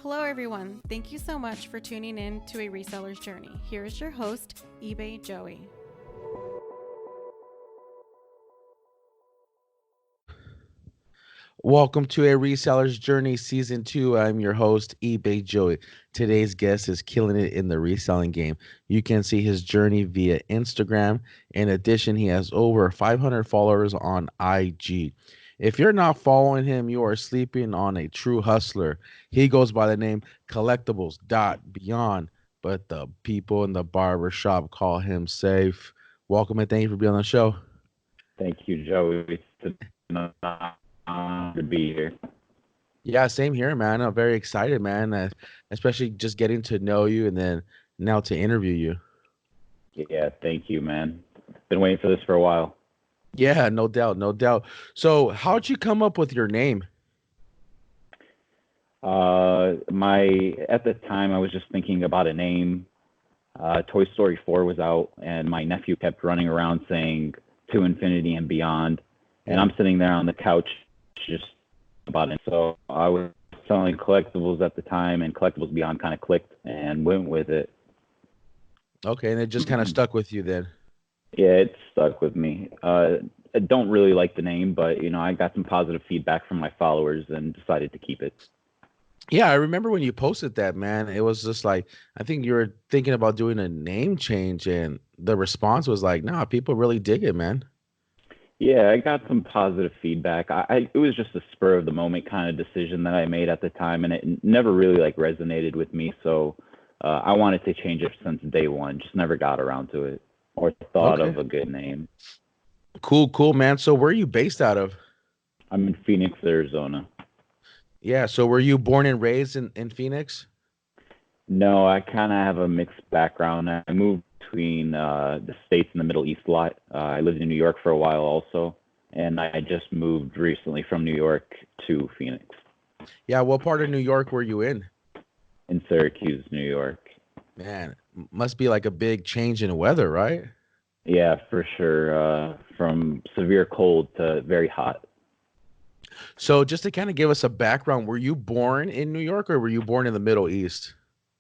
Hello, everyone. Thank you so much for tuning in to A Reseller's Journey. Here is your host, eBay Joey. Welcome to A Reseller's Journey Season 2. I'm your host, eBay Joey. Today's guest is killing it in the reselling game. You can see his journey via Instagram. In addition, he has over 500 followers on IG. If you're not following him, you are sleeping on a true hustler. He goes by the name Collectibles.Beyond, but the people in the barber shop call him Safe. Welcome and thank you for being on the show. Thank you, Joey. It's an honor to be here. Yeah, same here, man. I'm very excited, man. Especially just getting to know you and then now to interview you. Yeah, thank you, man. Been waiting for this for a while. Yeah, no doubt, no doubt. So, how'd you come up with your name? My at the time I was just thinking about a name. Toy Story 4 was out, and my nephew kept running around saying "To Infinity and Beyond," and Yeah. I'm sitting there on the couch just about it. So I was selling collectibles at the time, and Collectibles Beyond kind of clicked and went with it. Okay, and it just kind of stuck with you then. Yeah, it stuck with me. I don't really like the name, but I got some positive feedback from my followers and decided to keep it. Yeah, I remember when you posted that, man. It was just like I think you were thinking about doing a name change, and the response was like, "Nah, people really dig it, man." Yeah, I got some positive feedback. It was just a spur of the moment kind of decision that I made at the time, and it never really like resonated with me. So I wanted to change it since day one. Just never got around to it or thought Okay, of a good name. cool, cool, man. So, where are you based out of? I'm in Phoenix, Arizona. Yeah, so were you born and raised in Phoenix? No, I kind of have a mixed background. I moved between the States and the Middle East a lot. I lived in New York for a while also, and I just moved recently from New York to Phoenix, Yeah, what part of New York were you in? in Syracuse, New York. Man, must be like a big change in weather, right? Yeah, for sure. From severe cold to very hot. So just to kind of give us a background, were you born in New York or were you born in the Middle East?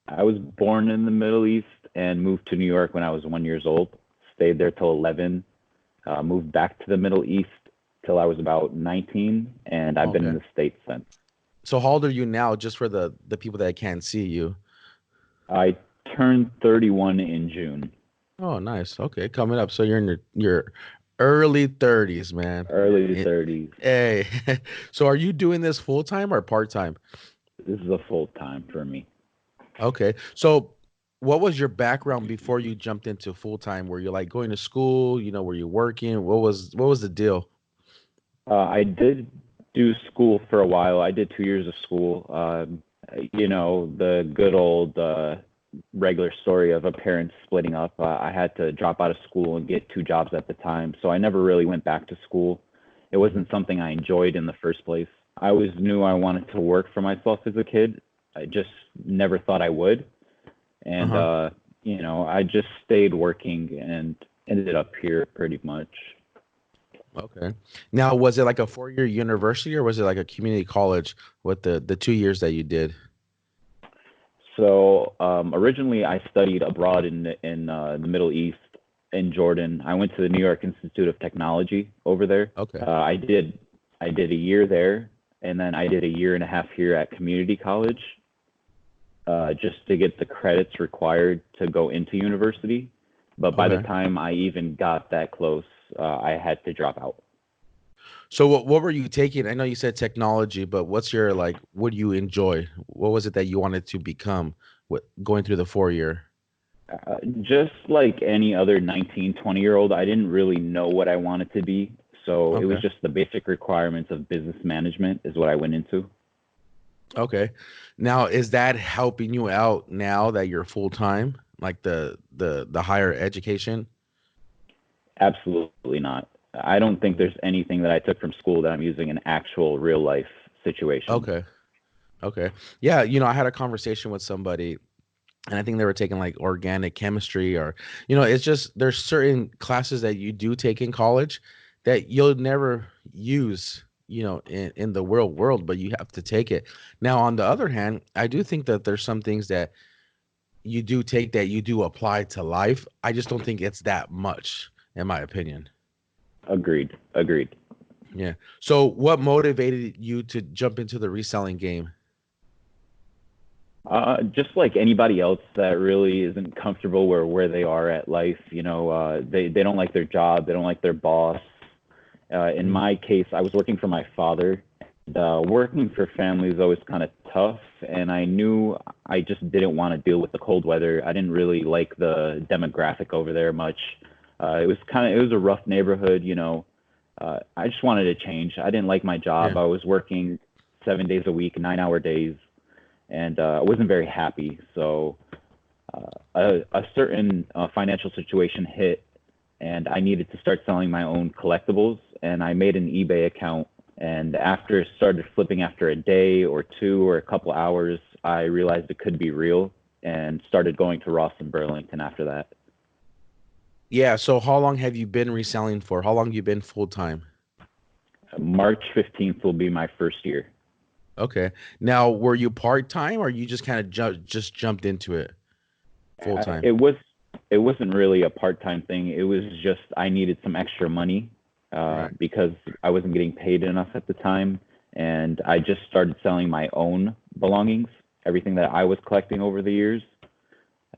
I was born in the Middle East and moved to New York when I was 1 years old. Stayed there till 11. Moved back to the Middle East till I was about 19, and I've been in Okay. the States since. So how old are you now, just for the people that can't see you? I turned 31 in June, Oh, nice. Okay, coming up. So you're in your early 30s, man. early Eh, 30s. Hey, so are you doing this full time or part time? This is a full time for me. Okay. So what was your background before you jumped into full time? Were you like going to school? Were you working? What was the deal? I did do school for a while. I did 2 years of school. The good old regular story of a parent splitting up. I had to drop out of school and get two jobs at the time, so I never really went back to school. It Hmm. wasn't something I enjoyed in the first place. I always knew I wanted to work for myself as a kid. I just never thought I would, and Uh-huh. I just stayed working and ended up here pretty much. Okay. Now, was it like a 4-year university or was it like a community college with the 2 years that you did? So originally, I studied abroad in the Middle East in Jordan. I went to the New York Institute of Technology over there. Okay. I did a year there, and then I did a year and a half here at community college, just to get the credits required to go into university. But by the Okay. time I even got that close, I had to drop out. So what were you taking? I know you said technology, but what's your like what do you enjoy? What was it that you wanted to become with going through the 4 year? Just like any other 19, 20-year-old, I didn't really know what I wanted to be. So it was Okay. just the basic requirements of business management is what I went into. Okay. Now, is that helping you out now that you're full time, like the higher education? Absolutely not. I don't think there's anything that I took from school that I'm using in actual real life situations. Okay. Okay. Yeah, I had a conversation with somebody and I think they were taking like organic chemistry or it's just there's certain classes that you do take in college that you'll never use, in the world, but you have to take it. Now, on the other hand, I do think that there's some things that you do take that you do apply to life. I just don't think it's that much, in my opinion. Agreed. Agreed. Yeah. So what motivated you to jump into the reselling game? Just like anybody else that really isn't comfortable where they are at life, they don't like their job, they don't like their boss. In Mm, my case, I was working for my father. Working for family is always kind of tough, and I knew I just didn't want to deal with the cold weather. I didn't really like the demographic over there much. It was a rough neighborhood. I just wanted to change. I didn't like my yeah. job. I was working 7 days a week, 9-hour days, and I wasn't very happy. So a certain financial situation hit, and I needed to start selling my own collectibles. And I made an eBay account. And after it started flipping after a day or two or a couple hours, I realized it could be real and started going to Ross and Burlington after that. Yeah. So how long have you been reselling for? How long have you been full time? March 15th will be my first year. Okay. Now, were you part time or you just kind of just jumped into it full I, time? it was it wasn't really a part-time thing. It was just I needed some extra money Right. because I wasn't getting paid enough at the time, and I just started selling my own belongings, everything that I was collecting over the years,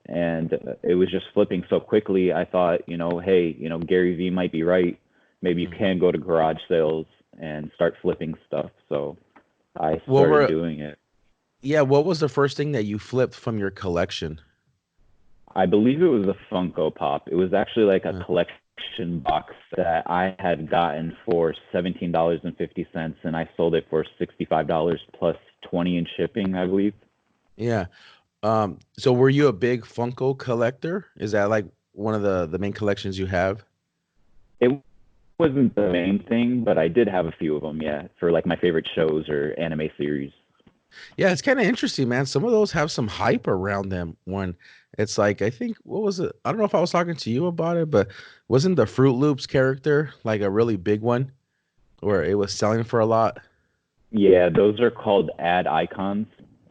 and it was just flipping so quickly. I thought, hey, Gary V might be right. Maybe you Mhm. can go to garage sales and start flipping stuff. So I What started were doing it. Yeah, what was the first thing that you flipped from your collection? I believe it was a Funko Pop. It was actually like a Uh, collection box that I had gotten for $17.50, and I sold it for $65 plus 20 in shipping, I believe. yeah. So were you a big Funko collector? Is that like one of the main collections you have? It wasn't the main thing, but I did have a few of them, yeah, for like my favorite shows or anime series. Yeah, it's kind of interesting, man. Some of those have some hype around them when it's like, I think, what was it? I don't know if I was talking to you about it, but wasn't the Fruit Loops character like a really big one where it was selling for a lot? Yeah, those are called ad icons.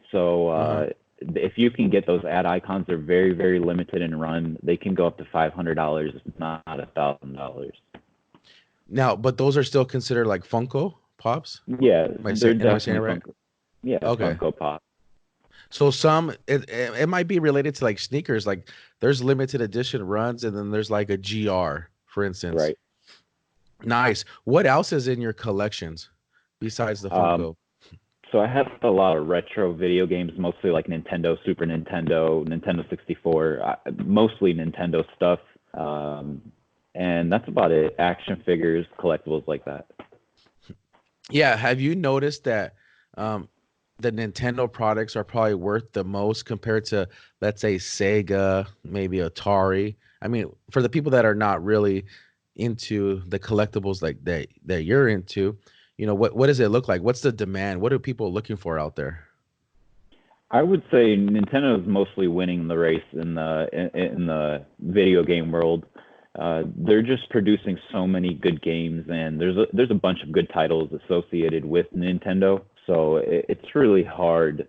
So Uh-huh. if you can get those ad icons, they're very, very limited in run. They can go up to $500, not $1,000. Now, but those are still considered like Funko Pops? Yeah, they're Am I saying it definitely right? Funko. Yeah, Okay. Funko Pop. So some it might be related to like sneakers. Like there's limited edition runs, and then there's like a GR, for instance. Right. Nice. What else is in your collections besides the Um, Funko? so I have a lot of retro video games, mostly like Nintendo, Super Nintendo, Nintendo 64, mostly Nintendo stuff. Um, and that's about it. Action figures, collectibles like that. Yeah, have you noticed that um, the Nintendo products are probably worth the most compared to, let's say, Sega, maybe Atari? I mean, for the people that are not really into the collectibles like that you're into, what does it look like? What's the demand? What are people looking for out there? I would say Nintendo is mostly winning the race in the video game world. They're just producing so many good games, and there's a bunch of good titles associated with Nintendo. So it's really hard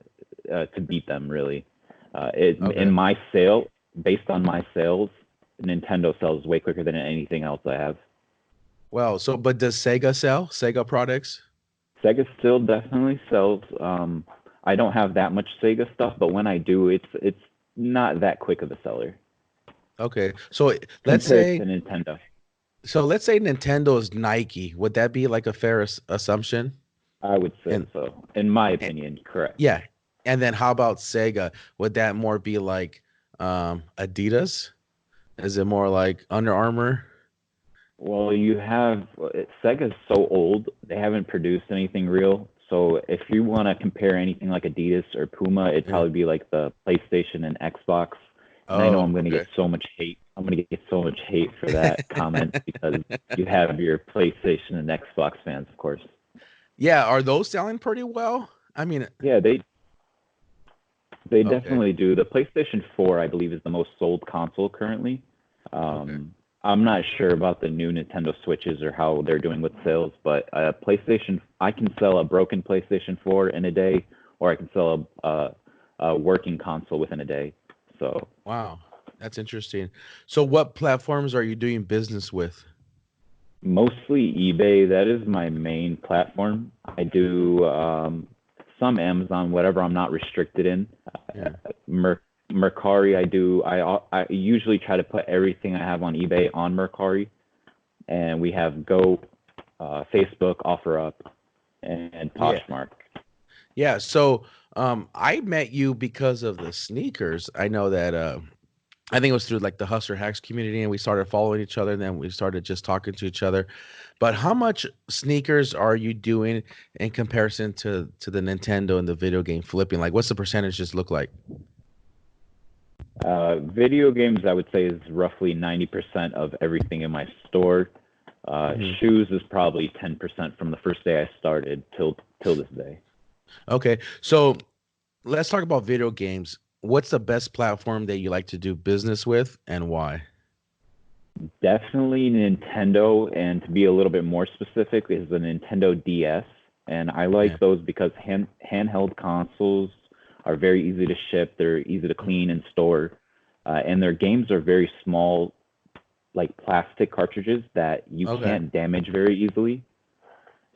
to beat them. Really, in Okay. my sale, based on my sales, Nintendo sells way quicker than anything else I have. Well, so but does Sega sell Sega products? Sega still definitely sells. I don't have that much Sega stuff, but when I do, it's not that quick of a seller Okay. So let's compared to say Nintendo. let's say Nintendo is Nike. Would that be like a fair assumption? I would say And, so, in my and opinion, correct. yeah. And then how about Sega? Would that more be like Adidas? Is it more like Under Armour? Well, you have Sega's so old; they haven't produced anything real. So if you want to compare anything like Adidas or Puma, it'd Yeah. probably be like the PlayStation and Xbox. And I know Oh, I'm going to get okay. so much hate. I'm going to get so much hate for that comment because you have your PlayStation and Xbox fans, of course. Yeah, are those selling pretty well? I mean, Yeah, they okay, definitely do. The PlayStation 4, I believe, is the most sold console currently. okay. Um, I'm not sure about the new Nintendo Switches or how they're doing with sales, but PlayStation, I can sell a broken PlayStation 4 in a day, or I can sell a working console within a day. So Wow, that's interesting. So, what platforms are you doing business with? mostly eBay. That is my main platform. I do some Amazon, whatever I'm not restricted in. Yeah. Mercari, I usually try to put everything I have on eBay on Mercari, and we have Go, Facebook, OfferUp, and Yeah. Poshmark. Yeah. So, I met you because of the sneakers. I know that I think it was through like the Hustler Hacks community, and we started following each other, and then we started just talking to each other. But how much sneakers are you doing in comparison to the Nintendo and the video game flipping? Like, what's the percentages look like? Video games, I would say, is roughly 90% of everything in my store. Mhm. Shoes is probably 10% from the first day I started till this day. Okay, so let's talk about video games. What's the best platform that you like to do business with, and why? Definitely Nintendo, and to be a little bit more specific, is the Nintendo DS. And I Yeah. like those because handheld consoles are very easy to ship, they're easy to clean and store, and their games are very small, like plastic cartridges that you Okay. can't damage very easily.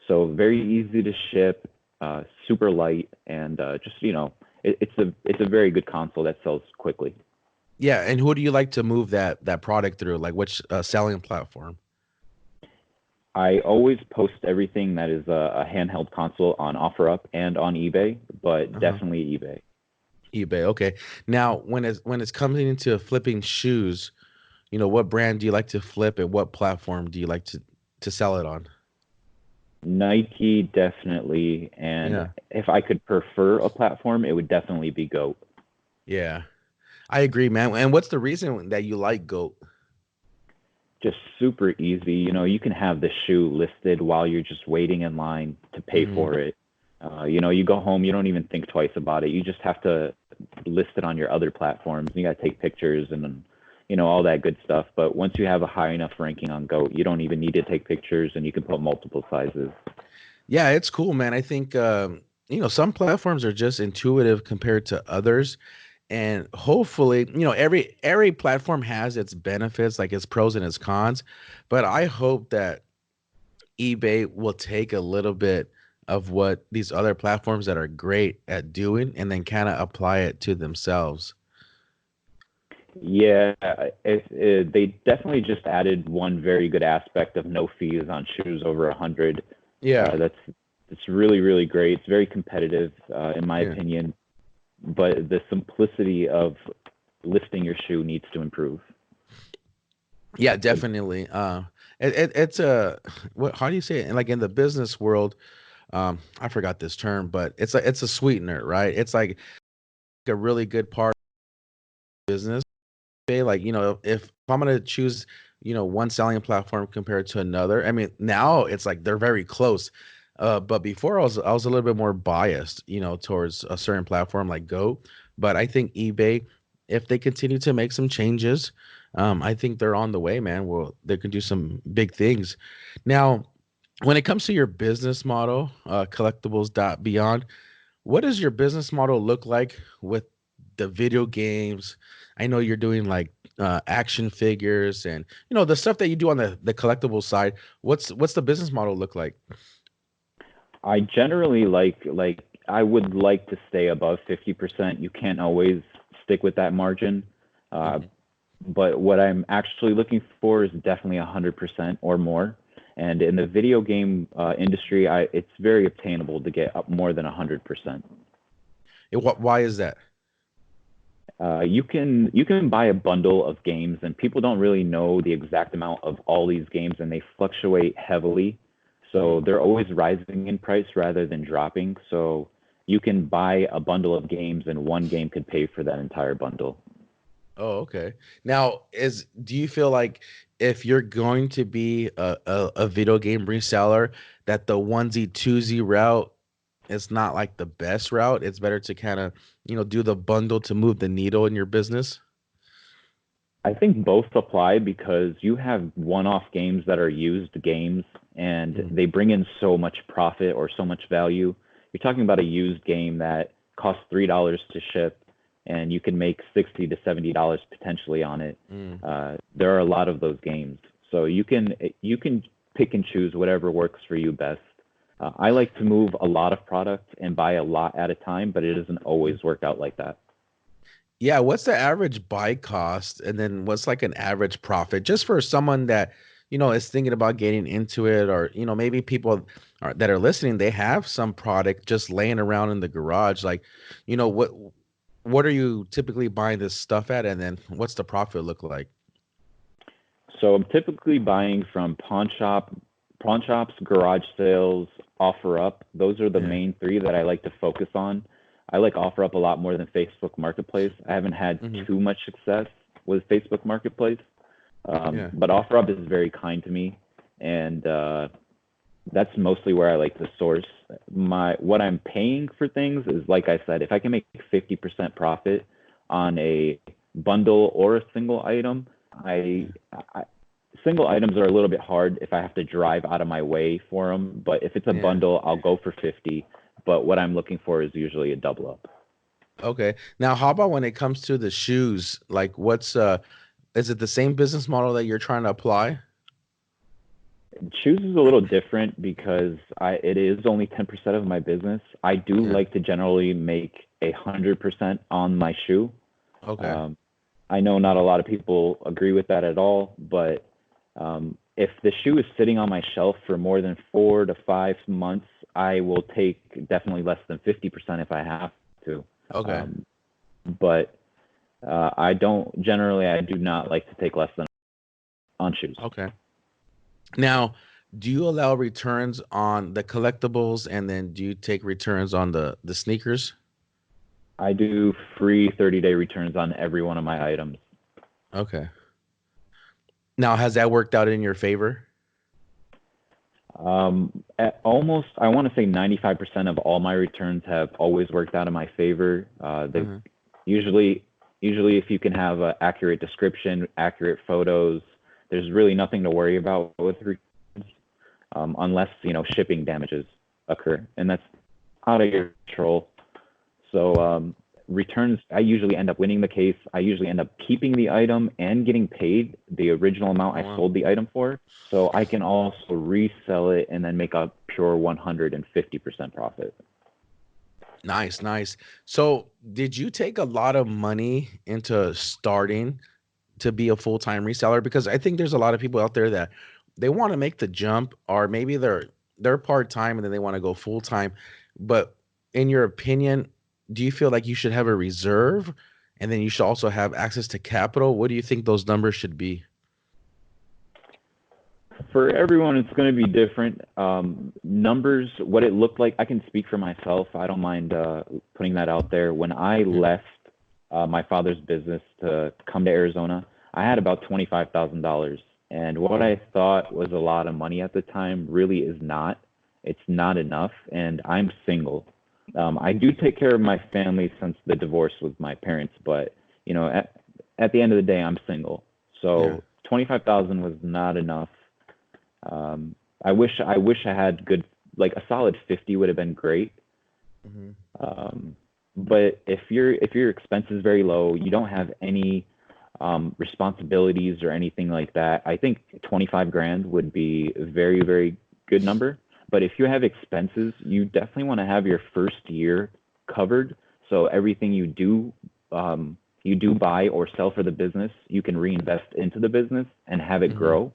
So very easy to ship, super light, and just it's a very good console that sells quickly. Yeah, and who do you like to move that product through? Like, which selling platform? I always post everything that is a handheld console on OfferUp and on eBay, but Uh-huh. definitely eBay. eBay. Okay. Now, when it's coming into flipping shoes, what brand do you like to flip, and what platform do you like to sell it on? Nike, definitely, and Yeah. if I could prefer a platform, it would definitely be Goat. Yeah. I agree, man. And what's the reason that you like Goat? Just super easy. You can have the shoe listed while you're just waiting in line to pay Mhm. for it. You go home, you don't even think twice about it. You just have to list it on your other platforms. You got to take pictures and all that good stuff. But once you have a high enough ranking on Goat, you don't even need to take pictures, and you can put multiple sizes. Yeah, it's cool, man. I think some platforms are just intuitive compared to others, and hopefully, every platform has its benefits, like its pros and its cons. But I hope that eBay will take a little bit of what these other platforms that are great at doing, and then kind of apply it to themselves. Yeah, they definitely just added one very good aspect of no fees on shoes over 100. Yeah, That's it's really really great. It's very competitive, in my yeah, opinion. But the simplicity of listing your shoe needs to improve. yeah, definitely. It's a what? How do you say it? And like in the business world, I forgot this term, but it's a sweetener, right? It's like a really good part of business. Like, if I'm gonna choose, one selling platform compared to another, I mean, now it's like they're very close. But before I was a little bit more biased, towards a certain platform like Go. But I think eBay, if they continue to make some changes, I think they're on the way, man. Well, they can do some big things. Now, when it comes to your business model, Collectibles.Beyond, what does your business model look like with the video games? I know you're doing like action figures and the stuff that you do on the collectible side. What's the business model look like? I generally I would like to stay above 50%. You can't always stick with that margin. Uh, Mhm. but what I'm actually looking for is definitely 100% or more. And in the video game industry, it's very obtainable to get up more than 100%. Why is that? You can buy a bundle of games, and people don't really know the exact amount of all these games, and they fluctuate heavily. So Mhm. they're always rising in price rather than dropping. So you can buy a bundle of games, and one game could pay for that entire bundle. Oh, okay. Now, do you feel like if you're going to be a video game reseller, that the onesie twosie route is not like the best route? It's better to kind of, do the bundle to move the needle in your business. I think both apply because you have one-off games that are used games and Mm. they bring in so much profit or so much value. You're talking about a used game that costs $3 to ship and you can make $60 to $70 potentially on it. Mm. There are a lot of those games. So you can pick and choose whatever works for you best. I like to move a lot of product and buy a lot at a time, but it doesn't always work out like that. Yeah, what's the average buy cost, and then what's like an average profit, just for someone that is thinking about getting into it, or maybe people that are listening, they have some product just laying around in the garage. Like, what are you typically buying this stuff at, and then what's the profit look like? So I'm typically buying from pawn shops, garage sales, OfferUp. Those are the Yeah. main three that I like to focus on. I like OfferUp a lot more than Facebook Marketplace. I haven't had Hmm. too much success with Facebook Marketplace, Yeah. but OfferUp is very kind to me, and that's mostly where I like to source. What I'm paying for things is, like I said, if I can make 50% profit on a bundle or a single item, I, I single items are a little bit hard if I have to drive out of my way for them. But if it's a Yeah. bundle, I'll go for 50. But what I'm looking for is usually a double up. Okay. Now, how about when it comes to the shoes? Like, what's is it the same business model that you're trying to apply? Shoes is a little different because it is only 10% of my business. I do Yeah. like to generally make 100% on my shoe. Okay. Um, I know not a lot of people agree with that at all, but if the shoe is sitting on my shelf for more than 4 to 5 months, I will take definitely less than 50% if I have to. Okay. Um, but I do not like to take less than on shoes. Okay. Now, do you allow returns on the collectibles, and then do you take returns on the sneakers? I do free 30-day returns on every one of my items. Okay. Now, has that worked out in your favor? I want to say 95% of all my returns have always worked out in my favor. They Uh-huh. usually, usually if you can have an accurate description, accurate photos, there's really nothing to worry about with returns, unless shipping damages occur, and that's out of your control. So returns, I usually end up winning the case. I usually end up keeping the item and getting paid the original amount Oh, I wow. sold the item for. So I can also resell it and then make a pure 150% profit. Nice, nice. So, did you take a lot of money into starting to be a full-time reseller? Because I think there's a lot of people out there that they want to make the jump, or maybe they're part-time and then they want to go full-time. But in your opinion, do you feel like you should have a reserve, and then you should also have access to capital? What do you think those numbers should be? For everyone, it's going to be different. Numbers, what it looked like, I can speak for myself. I don't mind putting that out there. When I Yeah. left my father's business to come to Arizona, I had about $25,000. And what Oh, I thought was a lot of money at the time really is not. It's not enough. And I'm single. I do take care of my family since the divorce with my parents, but you know, at the end of the day, I'm single. yeah. So 25,000 was not enough. I wish I had good, like a solid 50 would have been great. Hmm. Um, but if your expense is very low, you don't have any responsibilities or anything like that, I think 25 grand would be a very, very good number. But if you have expenses, you definitely want to have your first year covered. So everything you do buy or sell for the business, you can reinvest into the business and have it Hmm. grow.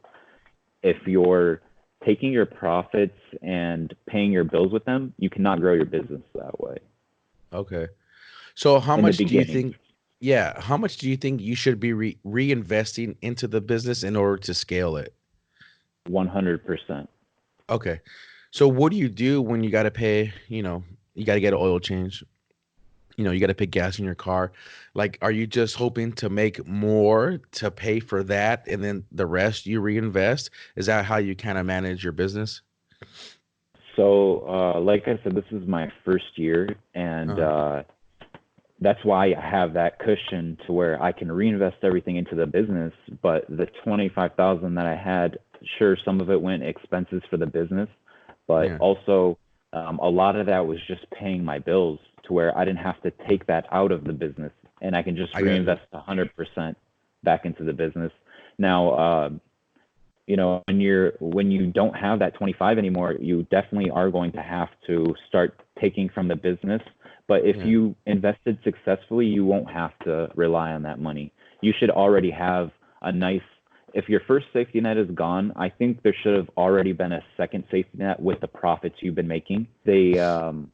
If you're taking your profits and paying your bills with them, you cannot grow your business that way Okay. So how in the much do you beginning. think, yeah, how much do you think you should be reinvesting into the business in order to scale it? 100%. Okay. So what do you do when you got to pay, you got to get an oil change, you got to put gas in your car? Like, are you just hoping to make more to pay for that, and then the rest you reinvest? Is that how you kind of manage your business? So, like I said, this is my first year, and Uh-huh. that's why I have that cushion to where I can reinvest everything into the business. But the 25,000 that I had, sure, some of it went expenses for the business, but Yeah. also a lot of that was just paying my bills to where I didn't have to take that out of the business, and I can just I got you. reinvest 100% back into the business. Now, when you don't have that 25 anymore, you definitely are going to have to start taking from the business. But if Yeah. you invested successfully, you won't have to rely on that money. You should already have a nice, if your first safety net is gone, I think there should have already been a second safety net with the profits you've been making. You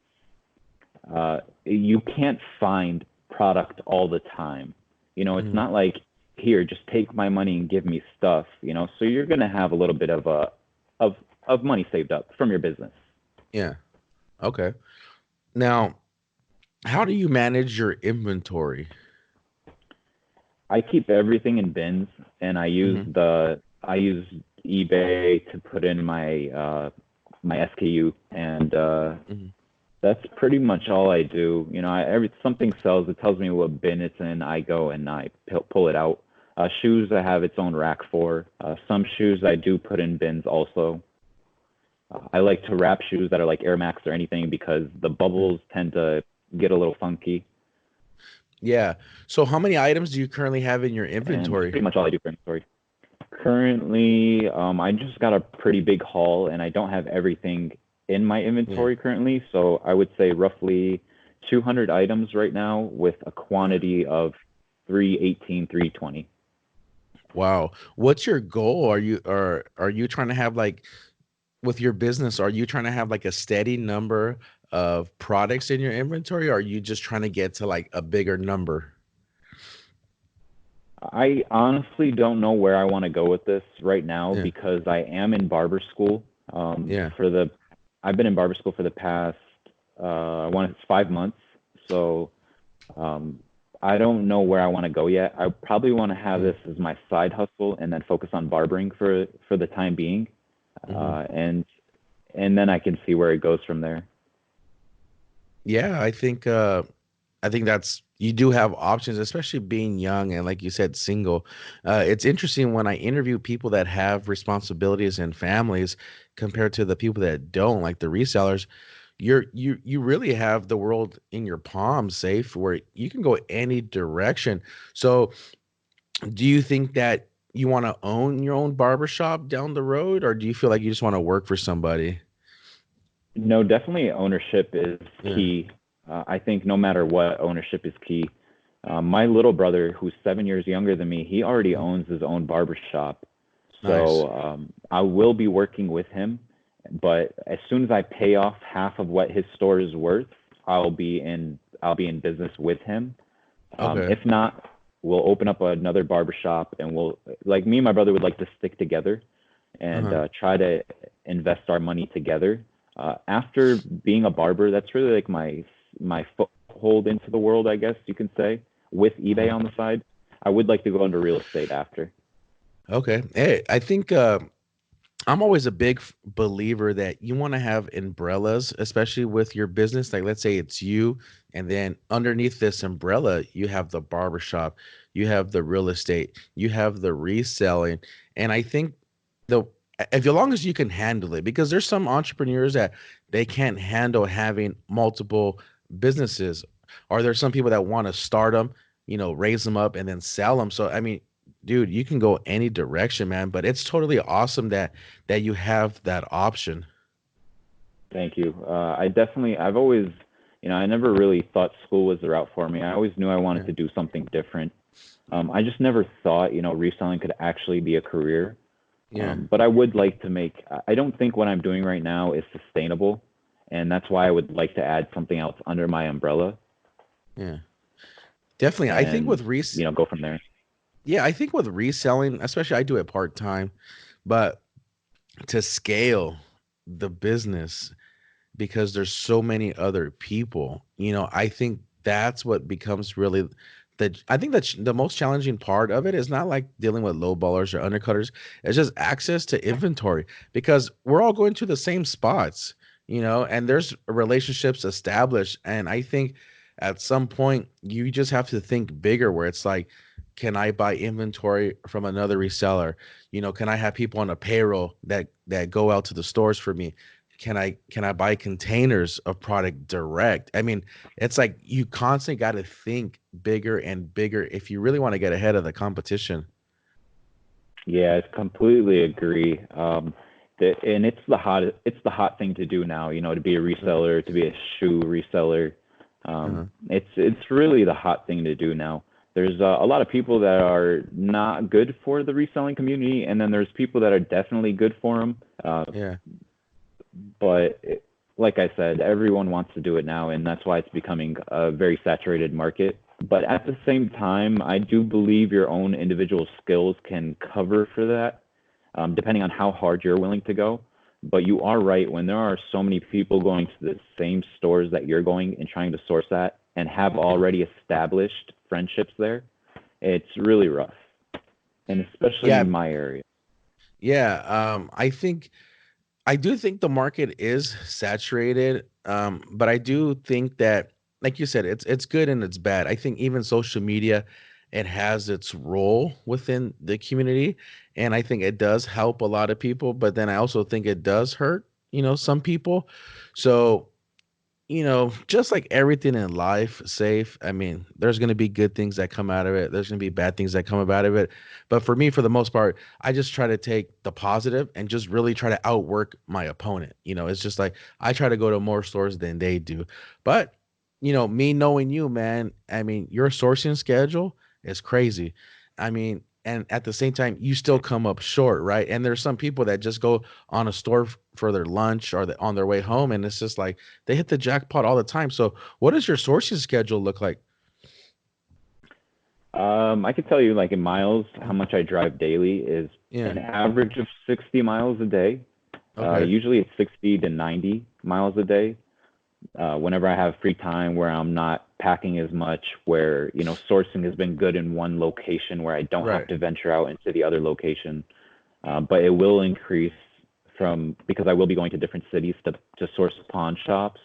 can't find product all the time. It's Mhm. not like, here, just take my money and give me stuff, so you're going to have a little bit of money saved up from your business. Yeah. Okay. Now, how do you manage your inventory? I keep everything in bins, and Mhm. I use eBay to put in my SKU, and Mhm. that's pretty much all I do. Every something sells, it tells me what bin it's in. I go and I pull it out. Shoes, I have its own rack for. Some shoes I do put in bins also. I like to wrap shoes that are like Air Max or anything because the Mhm. bubbles tend to get a little funky, Yeah. So how many items do you currently have in your and that's inventory? pretty much all I do for inventory. Currently, I just got a pretty big haul, and I don't have everything in my Yeah. inventory currently. So I would say roughly 200 items right now with a quantity of 318, 320. Wow. What's your goal? Are you trying to have like with your business, are you trying to have like a steady number of products in your inventory or are you just trying to get to like a bigger number? I honestly don't know where I want to go with this right now Yeah. because I am in barber school. Yeah. I've been in barber school for the past, it's 5 months. So um, I don't know where I want to go yet. I probably want to have Yeah. this as my side hustle and then focus on barbering for the time being, Hmm. and then I can see where it goes from there. Yeah, I think that's you do have options, especially being young and like you said, single. It's interesting when I interview people that have responsibilities and families compared to the people that don't, like the resellers. You really have the world in your palm, safe where you can go any direction. So, do you think that you want to own your own barbershop down the road, or do you feel like you just want to work for somebody? No, definitely ownership is Yeah, key. I think no matter what, ownership is key. My little brother, who's 7 years younger than me, he already mm, owns his own barbershop. nice. So I will be working with him, but as soon as I pay off half of what his store is worth, I'll be in business with him. Okay. If not, we'll open up another barbershop, and like me and my brother would like to stick together and Uh-huh. try to invest our money together. After being a barber, that's really like my foothold into the world, I guess you can say, with eBay Uh-huh. on the side. I would like to go into real estate after. Okay. Hey, I think I'm always a big believer that you want to have umbrellas, especially with your business. Like, let's say it's you, and then underneath this umbrella, you have the barbershop, you have the real estate, you have the reselling. And I think the if as long as you can handle it, because there's some entrepreneurs that they can't handle having multiple businesses, or there's some people that want to start them, raise them up and then sell them. So, I mean, dude, you can go any direction, man. But it's totally awesome that you have that option. Thank you. I've always, I never really thought school was the route for me. I always knew I wanted Yeah. to do something different. I just never thought, reselling could actually be a career. Yeah. But I would like to I don't think what I'm doing right now is sustainable. And that's why I would like to add something else under my umbrella Yeah. Definitely. I think and, with res go from there. yeah, I think with reselling, especially I do it part-time, but to scale the business because there's so many other people, I think that's what becomes really I think that the most challenging part of it is not like dealing with low ballers or undercutters. It's just access to inventory because we're all going to the same spots, and there's relationships established. And I think at some point you just have to think bigger, where it's like, can I buy inventory from another reseller? Can I have people on a payroll that go out to the stores for me? Can I buy containers of product direct? I mean, it's like you constantly got to think bigger and bigger if you really want to get ahead of the competition. Yeah, I completely agree. And it's the hot thing to do now, to be a Right. reseller, to be a shoe reseller. Uh-huh. It's really the hot thing to do now. There's a lot of people that are not good for the reselling community, and then there's people that are definitely good for them. Yeah. But like I said, everyone wants to do it now, and that's why it's becoming a very saturated market. But at the same time, I do believe your own individual skills can cover for that, depending on how hard you're willing to go. But you are right, when there are so many people going to the same stores that you're going and trying to source at and have Yeah. already established friendships there, it's really rough, and especially Yeah. in my area. Yeah. I do think the market is saturated, but I do think that, like you said, it's good and it's bad. I think even social media, it has its role within the community, and I think it does help a lot of people. But then I also think it does hurt, some people. So just like everything in life, safe. I mean, there's going to be good things that come out of it. There's going to be bad things that come out of it. But for me, for the most part, I just try to take the positive and just really try to outwork my opponent. It's just like I try to go to more stores than they do. But, me knowing you, man, I mean, your sourcing schedule is crazy. I mean, and at the same time, you still come up short, right? And there's some people that just go on a store for their lunch or on their way home, and it's just like they hit the jackpot all the time. So, what does your sourcing schedule look like? I could tell you, like in miles, how much I drive daily is Yeah. an average of 60 miles a day. Okay. Usually it's 60 to 90 miles a day. Whenever I have free time where I'm not packing as much, where, sourcing has been good in one location where I don't have Right. to venture out into the other location. But it will increase because I will be going to different cities to source pawn shops.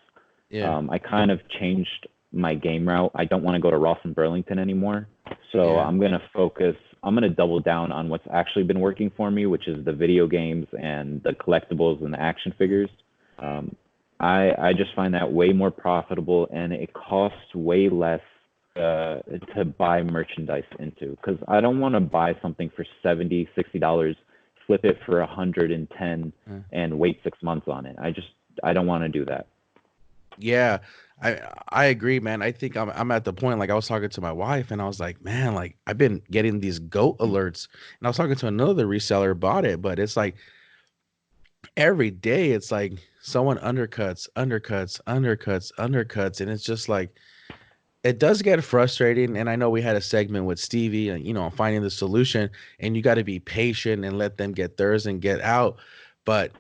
Yeah. I kind of changed my game route. I don't want to go to Ross and Burlington anymore. So Yeah. I'm gonna double down on what's actually been working for me, which is the video games and the collectibles and the action figures. Um, I just find that way more profitable, and it costs way less to buy merchandise into, because I don't want to buy something for 70, $60, flip it for 110, Uh, and wait 6 months on it. I don't want to do that. Yeah. I agree, man. I think I'm at the point, like I was talking to my wife and I was like, man, like I've been getting these goat alerts. And I was talking to another reseller about it, but it's like every day it's like someone undercuts, and it's just like it does get frustrating. And I know we had a segment with Stevie, and finding the solution, and you got to be patient and let them get theirs and get out. But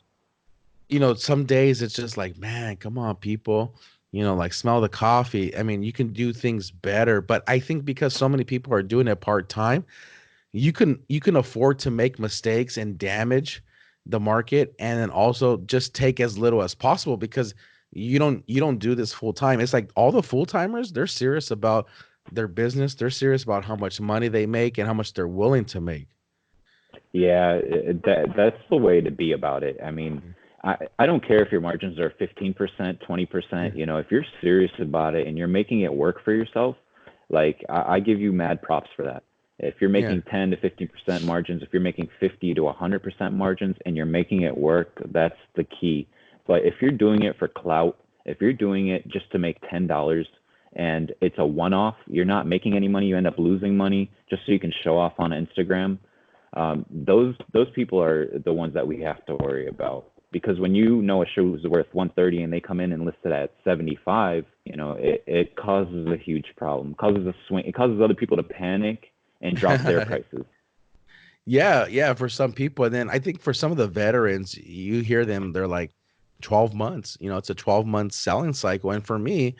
some days it's just like, man, come on, people, like smell the coffee. I mean, you can do things better, but I think because so many people are doing it part time, you can afford to make mistakes and damage the market, and then also just take as little as possible, because you don't do this full time. It's like all the full timers, they're serious about their business. They're serious about how much money they make and how much they're willing to make. Yeah, that's the way to be about it. I mean, Yeah. I don't care if your margins are 15%, Yeah. 20%. If you're serious about it and you're making it work for yourself, like I give you mad props for that. If you're Yeah. making 10 to 50% margins, if you're making 50 to 100% margins and you're making it work, that's the key. But if you're doing it for clout, if you're doing it just to make $10 and it's a one-off, you're not making any money, you end up losing money just so you can show off on Instagram. Those people are the ones that we have to worry about, because when a shoe is worth 130 and they come in and list it at 75, it causes a huge problem, causes a swing, it causes other people to panic and drop their prices. Yeah, yeah, for some people. And then I think for some of the veterans, you hear them, they're like 12 months. It's a 12-month selling cycle. And for me,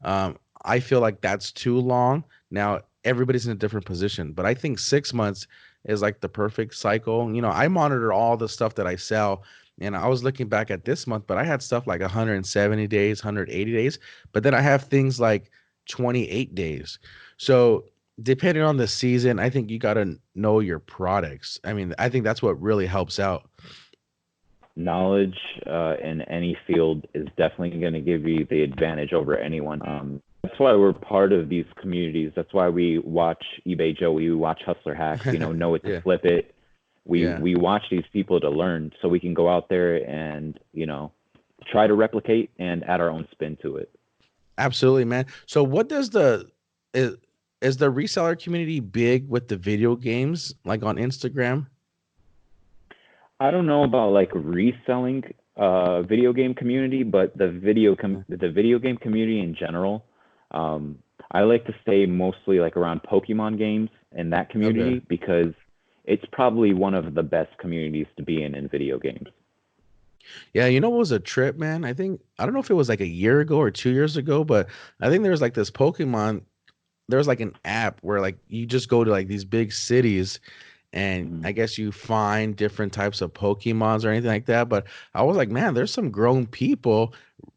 I feel like that's too long. Now, everybody's in a different position, but I think 6 months is like the perfect cycle. I monitor all the stuff that I sell, and I was looking back at this month, but I had stuff like 170 days, 180 days. But then I have things like 28 days. So depending on the season, I think you got to know your products. I mean, I think that's what really helps out. Knowledge in any field is definitely going to give you the advantage over anyone. That's why we're part of these communities. That's why we watch eBay Joey, we watch Hustler Hacks, know it to Yeah. flip it. Yeah. We watch these people to learn so we can go out there and, try to replicate and add our own spin to it. Absolutely, man. So what does is, is the reseller community big with the video games like on Instagram? I don't know about like reselling video game community, but the video game community in general, um, I like to stay mostly like around Pokemon games and that Okay. community because it's probably one of the best communities to be in video games. Yeah, you know what was a trip, man? I don't know if it was like a year ago or 2 years ago, but I think there was like this Pokemon. There's like an app where like you just go to like these big cities and Mhm. I guess you find different types of Pokemons or anything like that. But I was like, man, there's some grown people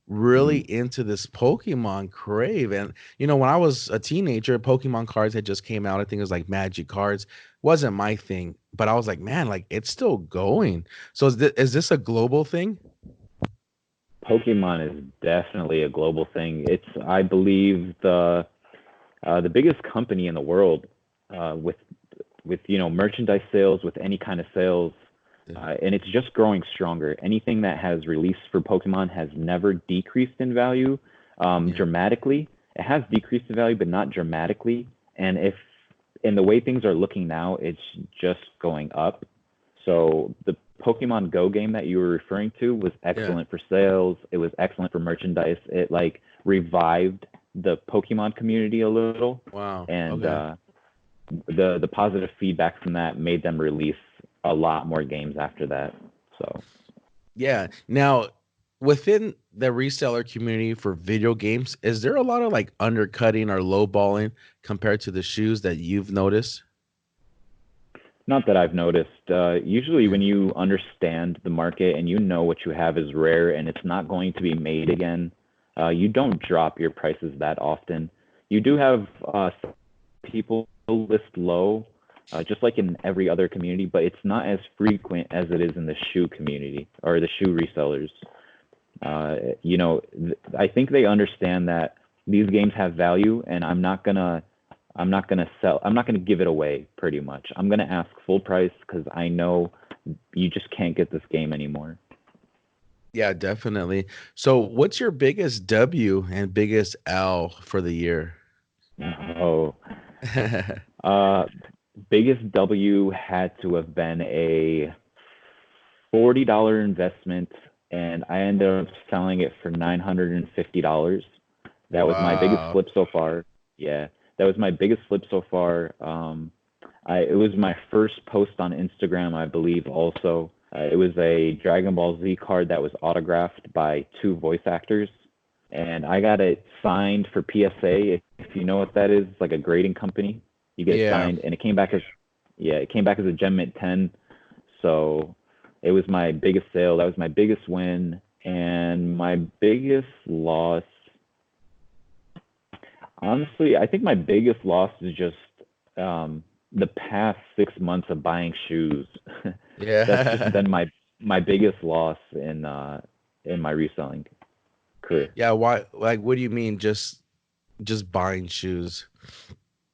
really Mhm. into this Pokemon crave. And when I was a teenager, Pokemon cards had just came out. I think it was like Magic cards. Wasn't my thing, but I was like, man, like it's still going. So is this a global thing? Pokemon is definitely a global thing. It's, I believe, the biggest company in the world with merchandise sales, with any kind of sales, Yeah. and it's just growing stronger. Anything that has released for Pokemon has never decreased in value Yeah. dramatically. It has decreased in value, but not dramatically. And if in the way things are looking now, it's just going up. So the Pokemon Go game that you were referring to was Yeah. excellent for sales. It was excellent for merchandise. It like revived the Pokemon community a little, Wow. and Okay. the positive feedback from that made them release a lot more games after that. So Yeah. Now, within the reseller community for video games, is there a lot of like undercutting or lowballing compared to the shoes that you've noticed? not that I've noticed. Usually, Yeah. when you understand the market and you know what you have is rare and it's not going to be made again, you don't drop your prices that often. You do have some people list low, just like in every other community, but it's not as frequent as it is in the shoe community or the shoe resellers. I think they understand that these games have value, and I'm not gonna sell. I'm not gonna give it away. Pretty much, I'm gonna ask full price because I know you just can't get this game anymore. Yeah, definitely. So, what's your biggest W and biggest L for the year? Oh, uh, biggest W had to have been a $40 investment, and I ended up selling it for $950. That was my biggest Wow. flip so far. Yeah, that was my biggest flip so far. It was my first post on Instagram, I believe. Also, it was a Dragon Ball Z card that was autographed by two voice actors, and I got it signed for PSA. If you know what that is, it's like a grading company. You get it Yeah. signed, and it came back as a Gem Mint 10. So it was my biggest sale. That was my biggest win, and my biggest loss. Honestly, I think my biggest loss is just the past 6 months of buying shoes. That's just Yeah. been my biggest loss in my reselling career. Yeah, why like what do you mean just buying shoes?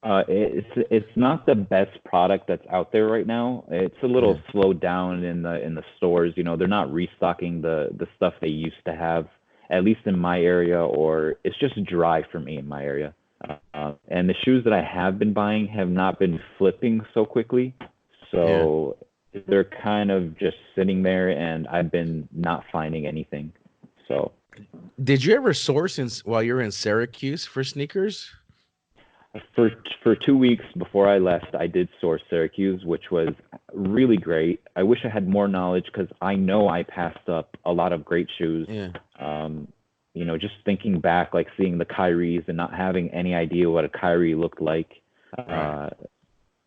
It's not the best product that's out there right now. It's a little Yeah. slowed down in the stores. They're not restocking the stuff they used to have, at least in my area, or it's just dry for me in my area. And the shoes that I have been buying have not been flipping so quickly, Yeah. so they're kind of just sitting there, and I've been not finding anything. So Did you ever source while you were in Syracuse for sneakers? for 2 weeks before I left, I did source Syracuse, which was really great. I wish I had more knowledge because I know I passed up a lot of great shoes. Yeah. Um, just thinking back, like seeing the Kyries and not having any idea what a Kyrie looked like. Right. Uh,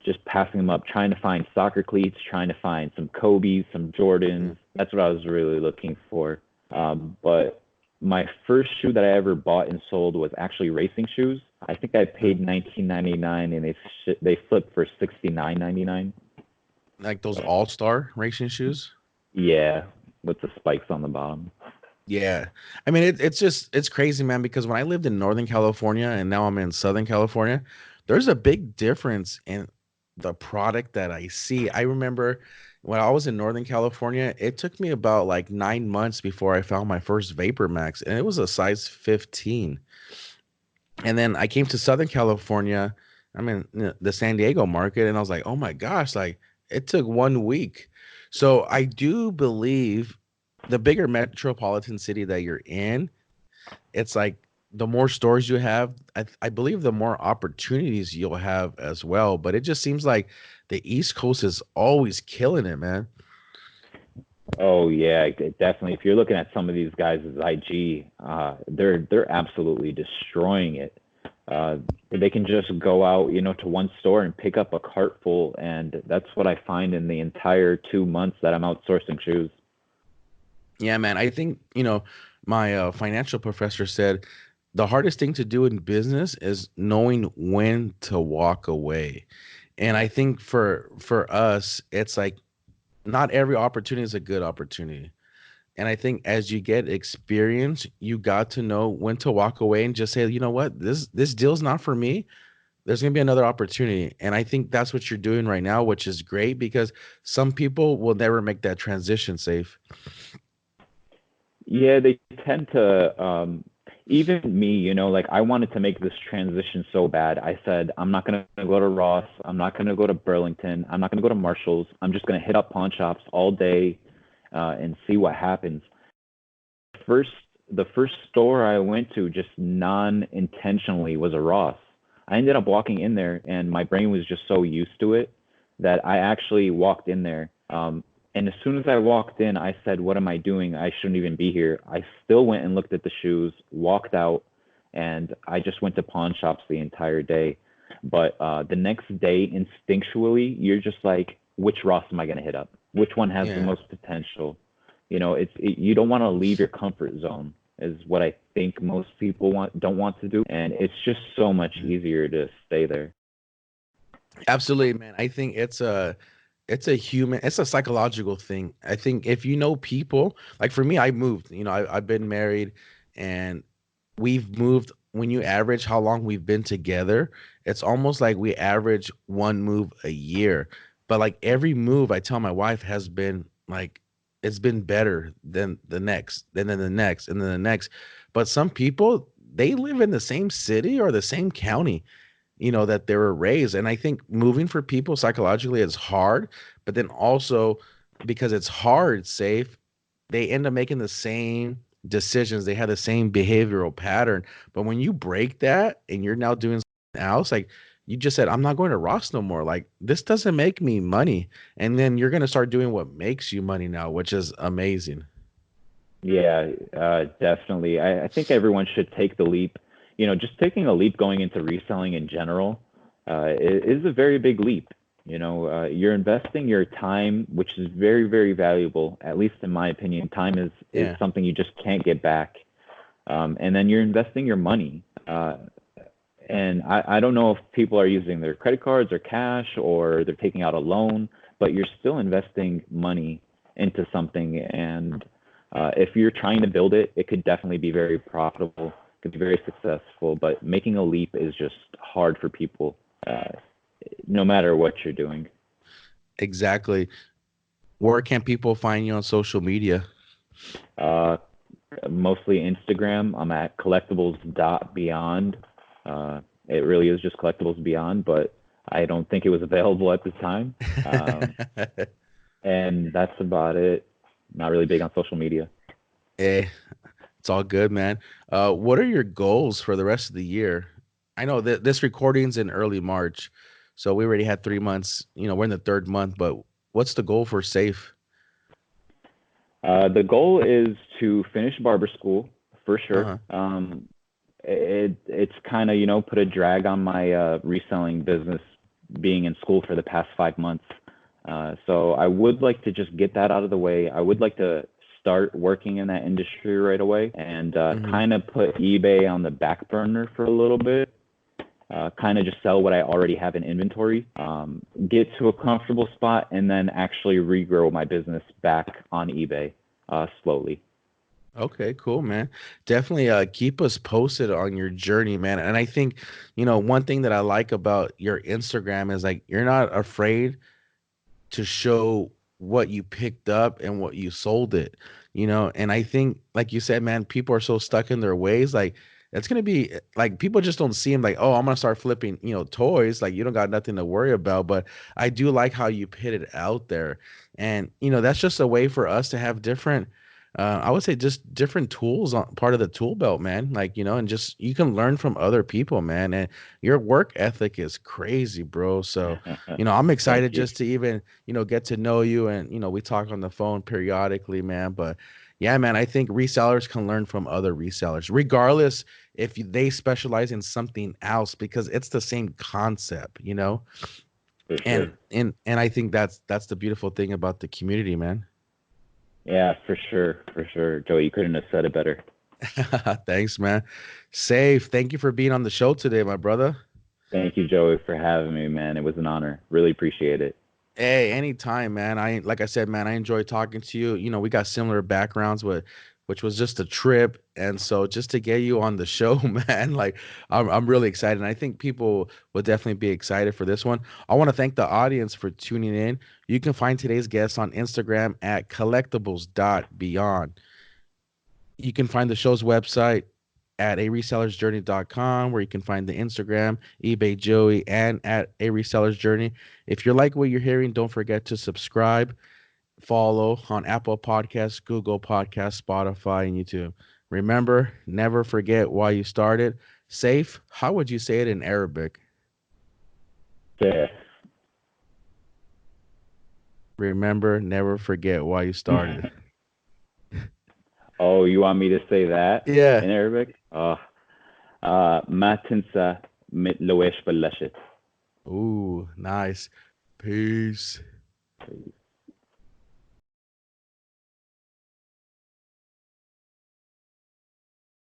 just passing them up, trying to find soccer cleats, trying to find some Kobe's, some Yeah. Jordans. That's what I was really looking for. But my first shoe that I ever bought and sold was actually racing shoes. I think I paid 19.99 and they flipped for 69.99. Like those all-star racing shoes. Yeah, with the spikes on the bottom. Yeah. I mean, it's crazy, man, because when I lived in Northern California and now I'm in Southern California, there's a big difference in the product that I see. I remember when I was in Northern California, it took me about like 9 months before I found my first Vapor Max, and it was a size 15. And then I came to Southern California. I'm in the San Diego market, and I was like, oh my gosh, like it took 1 week. So I do believe the bigger metropolitan city that you're in, it's like the more stores you have, I believe the more opportunities you'll have as well. But it just seems like the East Coast is always killing it, man. Oh yeah, definitely. If you're looking at some of these guys' IG, they're absolutely destroying it. Uh, they can just go out, to one store and pick up a cart full, and that's what I find in the entire 2 months that I'm outsourcing shoes. Yeah, man. I think, my financial professor said the hardest thing to do in business is knowing when to walk away. And I think for us, it's like not every opportunity is a good opportunity. And I think as you get experience, you got to know when to walk away and just say, you know what, this deal's not for me. There's gonna be another opportunity. And I think that's what you're doing right now, which is great because some people will never make that transition safe. Yeah, they tend to, even me, like I wanted to make this transition so bad. I said, I'm not going to go to Ross. I'm not going to go to Burlington. I'm not going to go to Marshall's. I'm just going to hit up pawn shops all day and see what happens. First, the first store I went to just non-intentionally was a Ross. I ended up walking in there and my brain was just so used to it that I actually walked in there. And as soon as I walked in, I said, "What am I doing? I shouldn't even be here." I still went and looked at the shoes, walked out, and I just went to pawn shops the entire day. But the next day, instinctually, you're just like, which Ross am I going to hit up? Which one has the Yeah. most potential? You don't want to leave your comfort zone, is what I think most people don't want to do, and it's just so much easier to stay there. Absolutely, man. I think it's a psychological thing. I think if you know people, like for me, I moved, I've been married and we've moved. When you average how long we've been together, it's almost like we average one move a year. But like every move I tell my wife has been like it's been better than the next, then the next, and then the next. But some people, they live in the same city or the same county, that they were raised. And I think moving for people psychologically is hard, but then also because it's hard, safe, they end up making the same decisions. They have the same behavioral pattern. But when you break that and you're now doing something else, like you just said, I'm not going to Ross no more. Like this doesn't make me money. And then you're going to start doing what makes you money now, which is amazing. Yeah, definitely. I think everyone should take the leap. Just taking a leap going into reselling in general is a very big leap. You're investing your time, which is very, very valuable. At least in my opinion, time is Yeah. something you just can't get back. And then you're investing your money. And I don't know if people are using their credit cards or cash or they're taking out a loan, but you're still investing money into something. And if you're trying to build it, it could definitely be very profitable, could be very successful. But making a leap is just hard for people, no matter what you're doing. Exactly. Where can people find you on social media? Uh, Mostly Instagram. I'm at Collectibles.Beyond. Uh, it really is just Collectibles.Beyond, but I don't think it was available at the time. Um, and that's about it. Not really big on social media. Hey, it's all good, man. What are your goals for the rest of the year? I know that this recording's in early March, so we already had 3 months. We're in the third month, but what's the goal for safe? The goal is to finish barber school for sure. Uh-huh. It's kind of put a drag on my reselling business being in school for the past 5 months. So I would like to just get that out of the way. I would like to start working in that industry right away and Hmm. kind of put eBay on the back burner for a little bit. kind of just sell what I already have in inventory, get to a comfortable spot, and then actually regrow my business back on eBay slowly. Okay, cool, man. Definitely keep us posted on your journey, man. And I think, one thing that I like about your Instagram is like you're not afraid to show what you picked up and what you sold it, and I think like you said, man, people are so stuck in their ways, like it's going to be like people just don't see them like, oh, I'm going to start flipping, toys, like you don't got nothing to worry about. But I do like how you put it out there, and that's just a way for us to have different, I would say just different tools on part of the tool belt, man. Like, and just you can learn from other people, man. And your work ethic is crazy, bro. So, I'm Thank excited you. just to even, get to know you, and, we talk on the phone periodically, man. But yeah, man, I think resellers can learn from other resellers, regardless if they specialize in something else, because it's the same concept, For and sure. and I think that's the beautiful thing about the community, man. Yeah, for sure. For sure. Joey, you couldn't have said it better. Thanks, man. Safe. Thank you for being on the show today, my brother. Thank you, Joey, for having me, man. It was an honor. Really appreciate it. Hey, anytime, man. Like I said, man, I enjoy talking to you. We got similar backgrounds, which was just a trip, and so just to get you on the show, man, like I'm really excited. And I think people will definitely be excited for this one. I want to thank the audience for tuning in. You can find today's guest on Instagram at Collectibles.Beyond. You can find the show's website at aresellersjourney.com, where you can find the Instagram, eBay Joey, and at a reseller's journey. If you like what you're hearing, don't forget to subscribe, follow on Apple Podcasts, Google Podcasts, Spotify, and YouTube. Remember, never forget why you started. Safe, how would you say it in Arabic? Yeah. Remember, never forget why you started. Oh, you want me to say that Yeah. in Arabic? ما تنسى لو إيش بلشت. Ooh, nice. Peace.